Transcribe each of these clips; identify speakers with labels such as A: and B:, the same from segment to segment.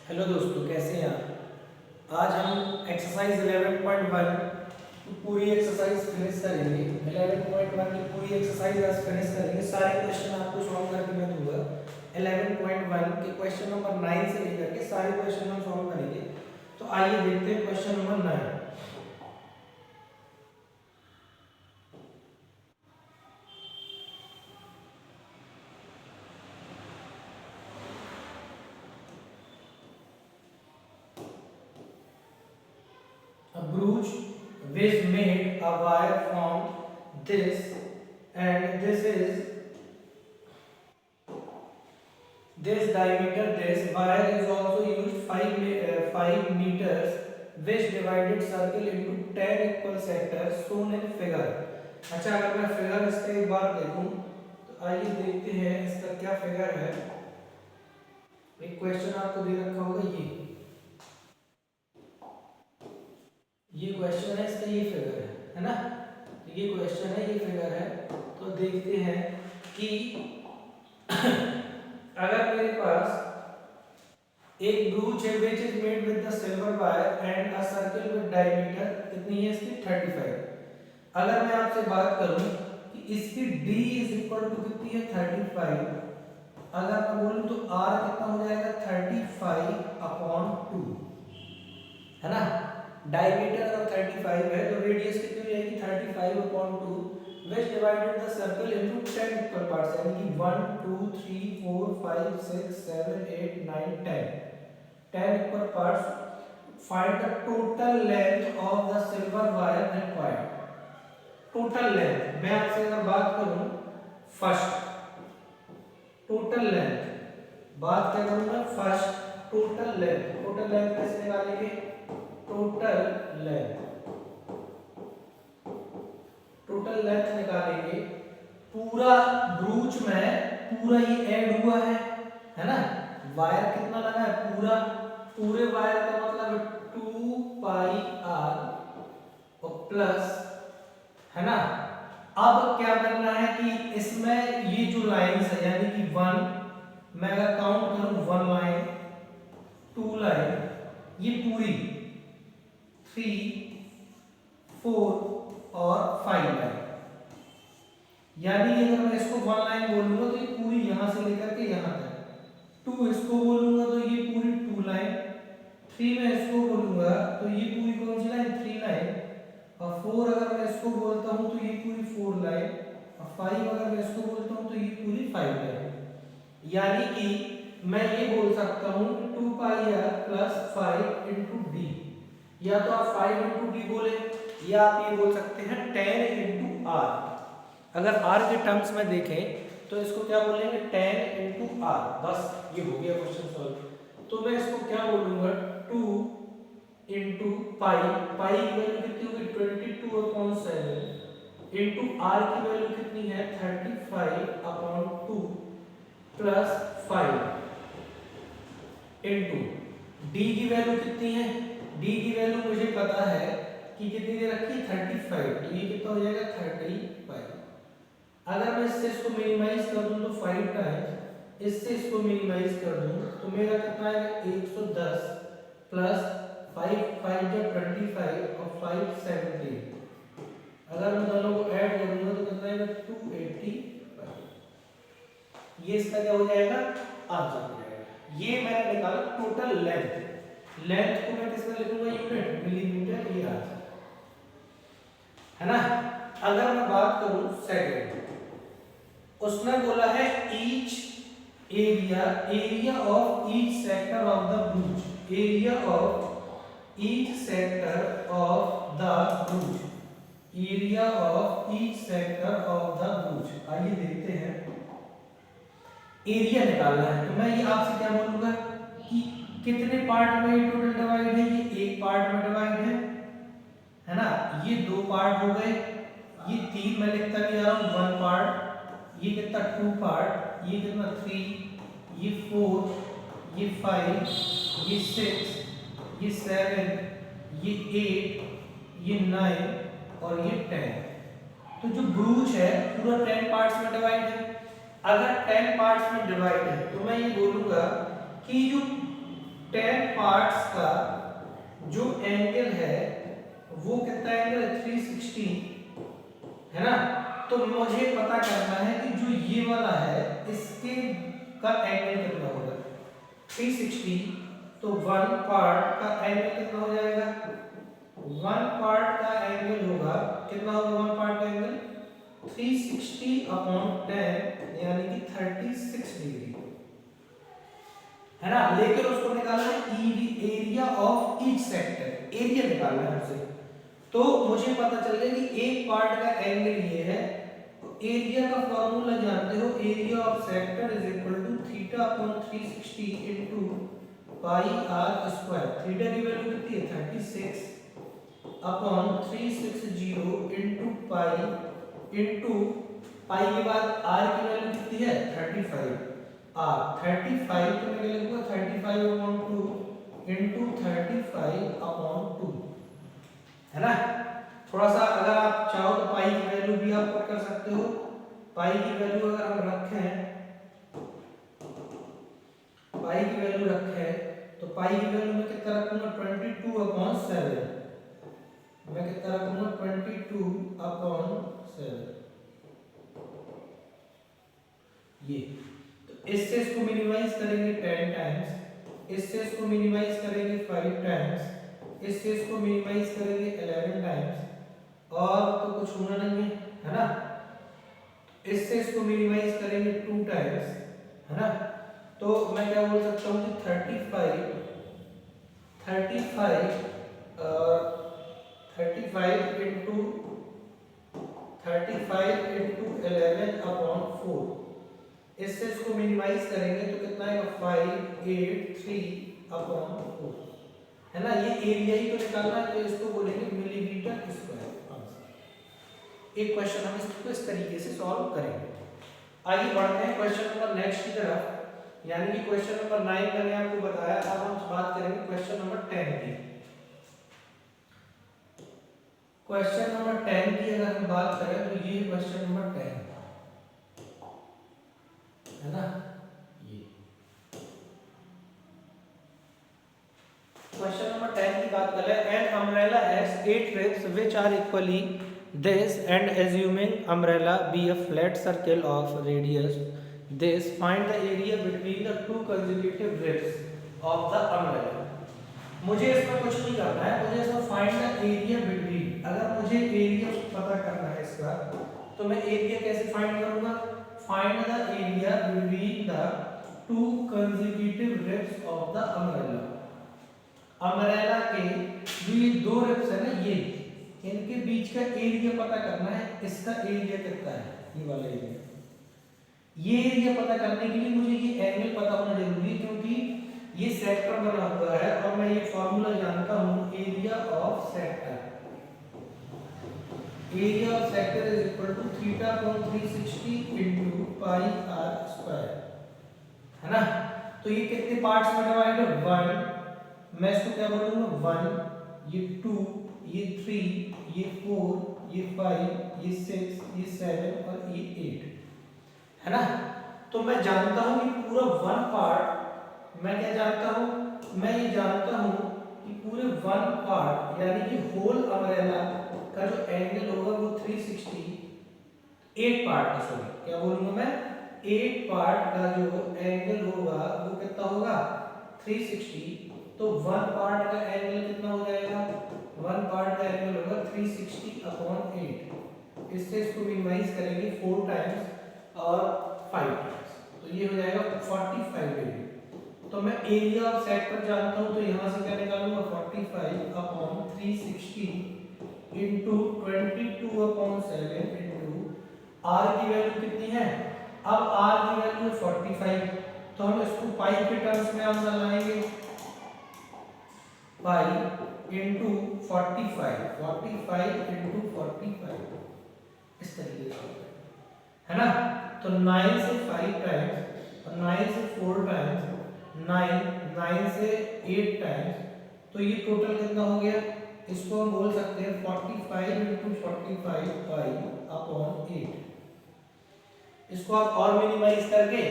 A: Hello दोस्तों, कैसे हैं आप। आज हम एक्सरसाइज 11.1 की पूरी एक्सरसाइज फिनिश करेंगे। 11.1 की पूरी एक्सरसाइज आज फिनिश करेंगे। सारे क्वेश्चन आपको सॉल्व करके मैं दूंगा। 11.1 के क्वेश्चन नंबर 9 से लेकर के सारे क्वेश्चन हम सॉल्व करेंगे। तो आइए देखते हैं question number 9। A brooch which made a wire from this, and this diameter, this wire is also used 5 meters, which divided circle into 10 equal sectors shown in figure। अच्छा, अगर मैं फिगर इसका एक बार देखूं तो आइए देखते हैं इसका क्या फिगर है। एक क्वेश्चन आपको दे रखा होगा, ये क्वेश्चन है, इसका ये फिगर है ना। तो ये क्वेश्चन है, ये फिगर है। तो देखते हैं कि अगर मेरे पास एक ब्रूच है which is made with the silver wire and a circle with diameter कितनी है इसकी 35। अगर मैं आपसे बात करूं कि इसकी d इज इक्वल टू कितनी है 35, अगर मैं बोलूं तो r कितना हो जाएगा 35/2, है ना। डायमीटर अगर 35 है तो रेडियस कितनी हो जाएगी 35/2, which divided the circle into 10 equal parts, यानी कि 1 2 3 4 5 6 7 8 9 10 equal parts। Find the total length of the silver wire required। Total length मैं आपसे अगर बात करूं, फर्स्ट टोटल लेंथ बात क्या करूं मैं, फर्स्ट टोटल लेंथ कैसे निकालेंगे, टोटल लेंथ निकालेंगे। पूरा ब्रूच में पूरा ये ऐड हुआ है ना। वायर कितना लगा है पूरा, पूरे वायर का मतलब 2 पाई आर और प्लस, है ना। अब क्या करना है कि इसमें ये जो लाइंस है यानी कि 1, मैं अगर काउंट करूं 1 लाइन 2 लाइन, ये पूरी 3 4 और 5 लाइन, यानी अगर मैं इसको 1 लाइन बोलूंगा तो ये पूरी यहां से लेकर के यहां तक। 2 इसको बोलूंगा तो ये पूरी 2 लाइन। 3 मैं इसको बोलूंगा तो ये पूरी कौन सी लाइन 3 लाइन। और 4 अगर मैं इसको बोलता हूं तो ये पूरी 4 लाइन। और 5 अगर मैं इसको बोलता हूं तो ये पूरी 5 लाइन। यानी कि मैं ये बोल सकता हूं 2 पाई आर प्लस 5 इंटू डी, या तो आप 5 इंटू डी बोले, या आप ये बोल सकते हैं 10 इंटू आर। अगर आर के टर्म्स में देखें तो इसको क्या बोलेंगे 10 इंटू आर। बस ये हो गया क्वेश्चन सॉल्व। तो मैं इसको क्या बोलूंगा 2 इंटू पाई की वैल्यू कितनी होगी 22/7 इंटू आर की वैल्यू कितनी है 35/2 प्लस 5 इंटू डी की वैल्यू कितनी है, डी की वैल्यू मुझे पता है कि कितनी दे रखी 35, तो ये कितना हो जाएगा 35। अगर मैं इससे इसको मिनिमाइज कर दूं तो 5 टाइम्स, इससे इसको मिनिमाइज कर दूं तो मेरा कितना आएगा 110 प्लस 5 5 जो 25 और 5 70। अगर मैं दोनों को ऐड करूंगा तो कितना आएगा 285। ये इसका क्या हो जाएगा आंसर हो जाएगा। ये मैंने निकाला टोटल लेंथ को मैं किसमें लिखूंगा यूनिट मिलीमीटर, ये आंसर है ना। अगर मैं बात करूं सेकंड, उसने बोला है each area of each sector of the ब्रूच, area of each sector of the ब्रूच, area of each sector of the ब्रूच। आइए देखते हैं, एरिया निकालना है तो मैं ये आपसे क्या बोलूंगा कि कितने पार्ट में ये टोटल डिवाइड है, ये एक पार्ट में डिवाइड है ना। ये 2 पार्ट हो गए, ये 3 मैं लिखता भी आ रहा हूं 1 पार्ट, ये कितना 2 पार्ट, ये कितना 3, ये 4, ये 5, ये 6, ये 7, ये 8, ये 9 और ये 10। तो जो ब्रूच है पूरा 10 पार्ट्स में डिवाइड है। अगर 10 पार्ट्स में डिवाइड है तो मैं ये बोलूंगा कि जो 10 पार्ट्स का जो एंगल है वो कितना एंगल है 360 है ना। तो मुझे पता करना है कि जो ये वाला है इसके का एंगल कितना होगा 360। तो वन पार्ट का एंगल कितना हो जाएगा, वन पार्ट का एंगल होगा कितना होगा, वन पार्ट का एंगल 360 अपॉन 10 यानी कि 36 डिग्री है ना। लेकिन उसको निकालना है area of each sector, area निकालना है हमसे। तो मुझे पता चल गया कि एक पार्ट का एंगल ये है, तो एरिया का फॉर्मूला जानते हो, area of sector is equal to theta upon 360 into pi r square. Theta की वैल्यू कितनी है 36 अपॉन 360 इनटू पाई के बाद आर की वैल्यू कितनी है 35 आर 35 तो मैं लिखूंगा 35 अपॉन 2 इनटू 35 अपॉन 2 है ना। थोड़ा सा अगर आप चाहो तो पाई की वैल्यू भी आप पुट कर सकते हो। पाई की वैल्यू अगर हम रखें तो पाई की वैल्यू में कितना रखूंगा 22 अपॉन 7, मैं कितना रखूंगा 22 अपॉन 7 ये। तो इससे इसको मिनिमाइज करेंगे 10 टाइम्स, इससे इसको मिनिमाइज करेंगे 5 टाइम्स, इससे इसको मिनिमाइज करेंगे 11 टाइम्स, और तो कुछ होना नहीं है ना। इससे इसको मिनिमाइज करेंगे 2 टाइम्स है ना। तो मैं क्या बोल सकता हूँ कि 35 इंटू 11 अपॉन 4, इससे इसको मिनिमाइज करेंगे तो कितना आएगा 583 अपॉन 4 है ना। ये एरिया ही तो निकालना है, तो इसको बोलेंगे मिलीमीटर स्क्वायर आंसर। एक क्वेश्चन हम इसको इस तरीके से सॉल्व करेंगे। आइए बढ़ते हैं क्वेश्चन नंबर नेक्स्ट की तरफ, यानी कि क्वेश्चन नंबर 9 मैंने आपको बताया। अब हम बात करेंगे क्वेश्चन नंबर 10 की। क्वेश्चन नंबर 10 की अगर हम बात करें तो ये क्वेश्चन नंबर 10 है ना। ये क्वेश्चन नंबर 10 की बात कर रहे हैं। An umbrella has 8 ribs which are equally this, and assuming umbrella be a flat circle of radius this, find the area between the two consecutive ribs of the umbrella। मुझे इसमें कुछ नहीं करना है, मुझे इसमें फाइंड द एरिया बिटवीन। अगर मुझे एरिया पता करना है इसका, तो मैं एरिया कैसे फाइंड करूंगा, find the area between the two consecutive ribs of the umbrella. Umbrella के जो ये दो रिब्स है ना, ये इनके बीच का एरिया पता करना है। इसका एरिया कितना है, ये वाला एरिया। ये एरिया पता करने के लिए मुझे ये एंगल पता होना जरूरी है, क्योंकि ये सेक्टर बना हुआ है और मैं ये फॉर्मूला जानता हूं, area of sector. Area of sector is equal to theta upon 360 into pi r square है ना। तो ये कितने पार्ट्स में डिवाइड है 1, मैं इसको क्या बोलूंगा 1, ये 2, ये 3, ये 4, ये 5, ये 6, ये 7 और ये 8 है ना। तो मैं जानता हूं कि पूरा वन पार्ट, मैं क्या जानता हूं, मैं ये जानता हूं कि पूरे वन पार्ट यानी कि होल अम्ब्रेला का जो एंगल होगा वो 360, 8 पार्ट का, सॉरी क्या बोलूंगा मैं, 8 पार्ट का जो एंगल होगा वो कितना होगा 360। तो वन पार्ट का एंगल कितना हो जाएगा, वन पार्ट का एंगल होगा 360 अपॉन 8। इससे इसको मिनिमाइज करेंगे 4 टाइम्स और 5 टाइम्स, तो ये हो जाएगा 45 डिग्री। तो मैं एरिया ऑफ सेक्टर जानता हूं, तो यहां से क्या निकालूंगा 45 upon 360 into 22 upon 7 into r की वैल्यू कितनी है, अब आर की वैल्यू 45, तो हम इसको पाई के टर्म्स में आंसर लाएंगे, पाई इनटू 45 इनटू 45 इस तरीके से है ना। तो 9 से 5 टाइम्स और 9 से 4 टाइम्स, 9 से 8 टाइम्स, तो ये टोटल कितना हो गया, इसको हम बोल सकते हैं 45 इनटू 45 पाई अपॉन 8। इसको आप और मिनिमाइज करके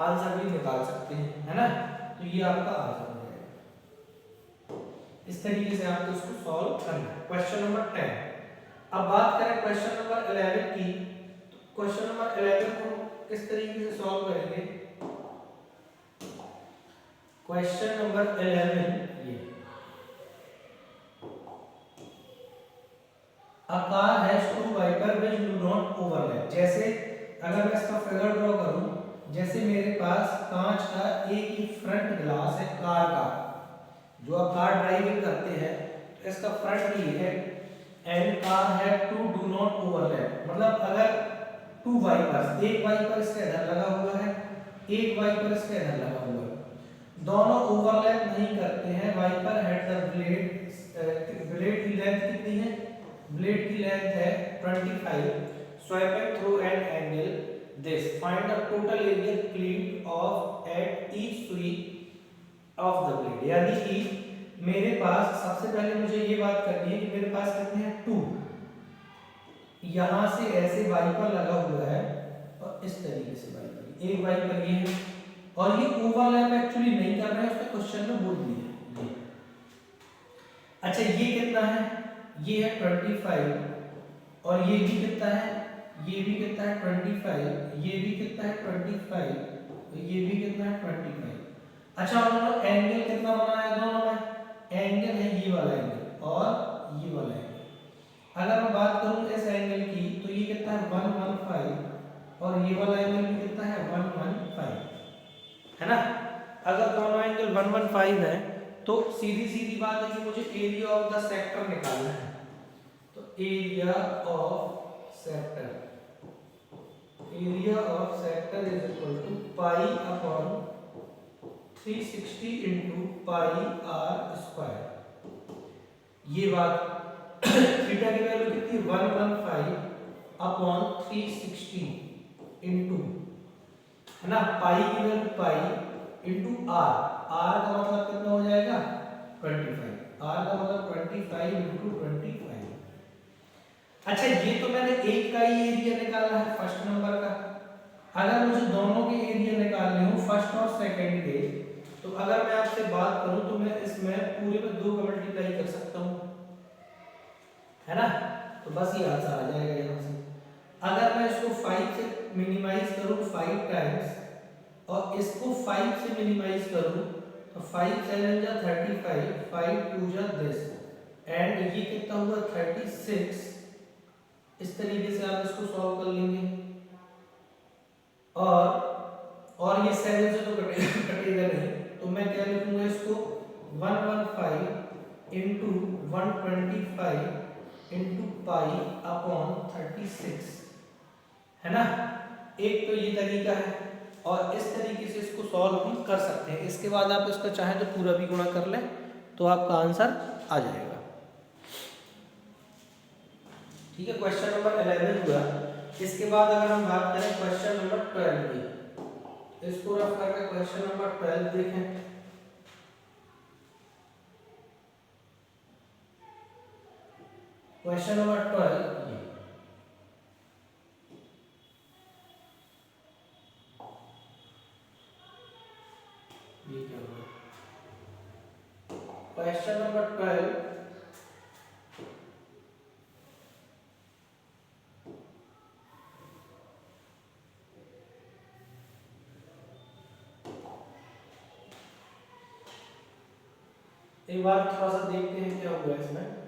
A: आंसर भी निकाल सकते हैं है ना। तो ये आपका आंसर हो जाएगा। इस तरीके से आपको इसको सॉल्व करना है। Question number 10। अब बात करें क्वेश्चन नंबर 11 की, तो क्वेश्चन नंबर 11 को किस तरीके से सॉल्व करेंगे? क्वेश्चन नंबर 11 ये, a car has two wiper which do not overlap। जैसे अगर मैं इसका फिगर ड्रॉ करूं, जैसे मेरे पास कांच का एक ही फ्रंट ग्लास है कार का, जो आप कार ड्राइविंग करते हैं तो इसका फ्रंट भी है, एंड कार है टू डू नॉट ओवरलैप। मतलब अगर टू वाइपर्स, एक वाइपर इसके इधर लगा हुआ है, एक वाइपर इसके इधर लगा हुआ है, दोनों ओवरलैप नहीं करते हैं। Wiper head the blade, blade की लेंथ कितनी है? ब्लेड की लेंथ है 25, swiping through an angle this, find the total area cleaved off at each sweep of the blade. यानी कि मेरे पास सबसे पहले मुझे ये बात करनी है कि मेरे पास कितने हैं? टू, यहां से ऐसे वाइपर लगा हुआ है और इस तरीके से वाइपर, एक वाइपर ये है, और ये ओवरलैप एक्चुअली नहीं कर रहे हैं, उसने क्वेश्चन में बोल दिया ये। अच्छा ये कितना है? ये है 25, और ये भी कितना है? ये भी कितना है? 25, ये भी कितना है? 25, ये भी कितना है? 25। अच्छा उन्होंने एंगल कितना बनाया दोनों में? एंगल है ये वाला एंगल और ये वाला एंगल। अगर मैं बात करूं इस एंगल की, तो ये कितना है? 115, और ये वाला एंगल भी कितना है? 115, है ना। अगर दोनों एंगल 115 है तो सीधी सीधी बात है कि मुझे एरिया ऑफ द सेक्टर निकालना है। तो area of sector, area of sector is equal to pi upon 360 into pi r square. ये बात थीटा की वैल्यू कितनी? 115 अपॉन 360 इंटू, है ना, पाई की value pi into r. R का मतलब कितना हो जाएगा? 25। आर का मतलब 25 इंटू 25। अच्छा ये तो मैंने एक का ही एरिया निकाला है फर्स्ट नंबर का। अगर मुझे दोनों के एरिया निकालने हो, फर्स्ट और सेकंड के, तो अगर मैं आपसे बात करूं तो मैं इसमें पूरे में 2 का मल्टीप्लाई कर सकता हूं, है ना। तो बस ये आंसर आ जाएगा यहां से। अगर मैं इसको 5 से मिनिमाइज करूं 5 टाइम्स, और इसको 5 से मिनिमाइज करूं तो 5 7 जा 35, 5 2 जा दिस, एंड ये कितना हुआ? 36। इस तरीके से आप इसको सॉल्व कर लेंगे, और ये 7 से तो कटेगा नहीं, तो मैं क्या लिखूंगा इसको? 115 इंटू 125 इंटू पाई अपॉन 36, है ना। एक तो ये तरीका है, और इस तरीके से इसको सॉल्व हम कर सकते हैं। इसके बाद आप इसका चाहे तो पूरा भी गुणा कर लें तो आपका आंसर आ जाएगा। ठीक है, क्वेश्चन नंबर 11 हुआ। इसके बाद अगर हम बात करें क्वेश्चन नंबर 12 की, इसको रफ करके क्वेश्चन नंबर 12 देखें। क्वेश्चन नंबर 12 ये क्या होगा? क्वेश्चन नंबर 12, एक बार थोड़ा सा देखते हैं क्या हुआ इसमें।